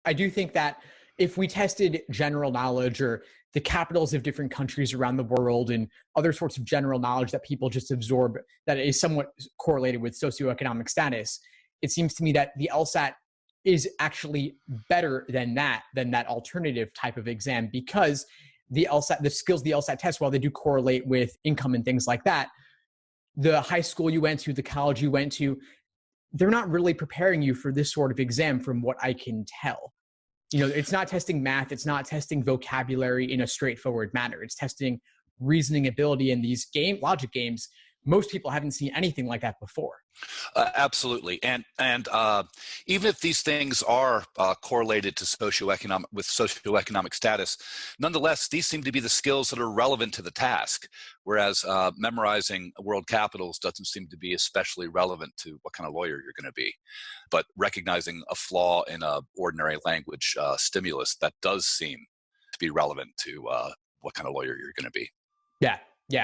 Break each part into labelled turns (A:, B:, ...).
A: I do think that if we tested general knowledge or the capitals of different countries around the world and other sorts of general knowledge that people just absorb that is somewhat correlated with socioeconomic status, it seems to me that the LSAT is actually better than that alternative type of exam, because the LSAT, the skills the LSAT tests, while they do correlate with income and things like that, the high school you went to, the college you went to, they're not really preparing you for this sort of exam from what I can tell. It's not testing math. It's not testing vocabulary in a straightforward manner. It's testing reasoning ability in these logic games. Most people haven't seen anything like that before.
B: Absolutely, and even if these things are correlated to socioeconomic status, nonetheless, these seem to be the skills that are relevant to the task. Whereas memorizing world capitals doesn't seem to be especially relevant to what kind of lawyer you're going to be. But recognizing a flaw in a ordinary language stimulus, that does seem to be relevant to what kind of lawyer you're going to be.
A: Yeah.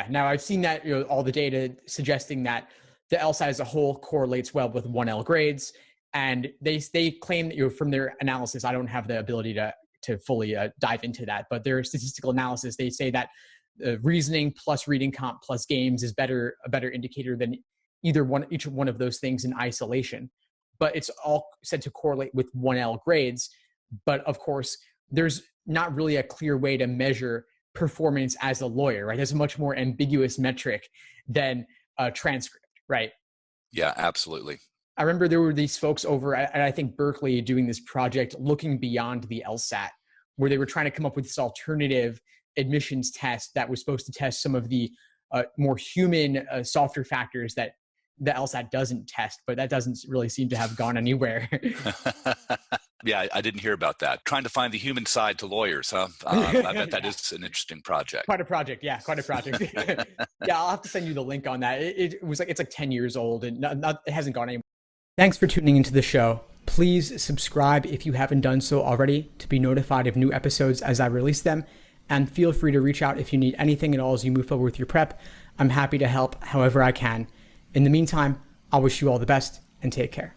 A: Now I've seen that all the data suggesting that the LSAT as a whole correlates well with 1L grades, and they claim that from their analysis, I don't have the ability to fully dive into that, but their statistical analysis, they say that reasoning plus reading comp plus games is a better indicator than each one of those things in isolation. But it's all said to correlate with 1L grades. But of course, there's not really a clear way to measure performance as a lawyer, right? There's a much more ambiguous metric than a transcript, right?
B: Yeah, absolutely.
A: I remember there were these folks over at, I think, Berkeley doing this project looking beyond the LSAT, where they were trying to come up with this alternative admissions test that was supposed to test some of the more human, softer factors that the LSAT doesn't test, but that doesn't really seem to have gone anywhere.
B: Yeah, I didn't hear about that. Trying to find the human side to lawyers, huh? I bet that is an interesting project.
A: Quite a project. Yeah, I'll have to send you the link on that. It's like 10 years old and it hasn't gone anywhere. Thanks for tuning into the show. Please subscribe if you haven't done so already to be notified of new episodes as I release them. And feel free to reach out if you need anything at all as you move forward with your prep. I'm happy to help however I can. In the meantime, I'll wish you all the best and take care.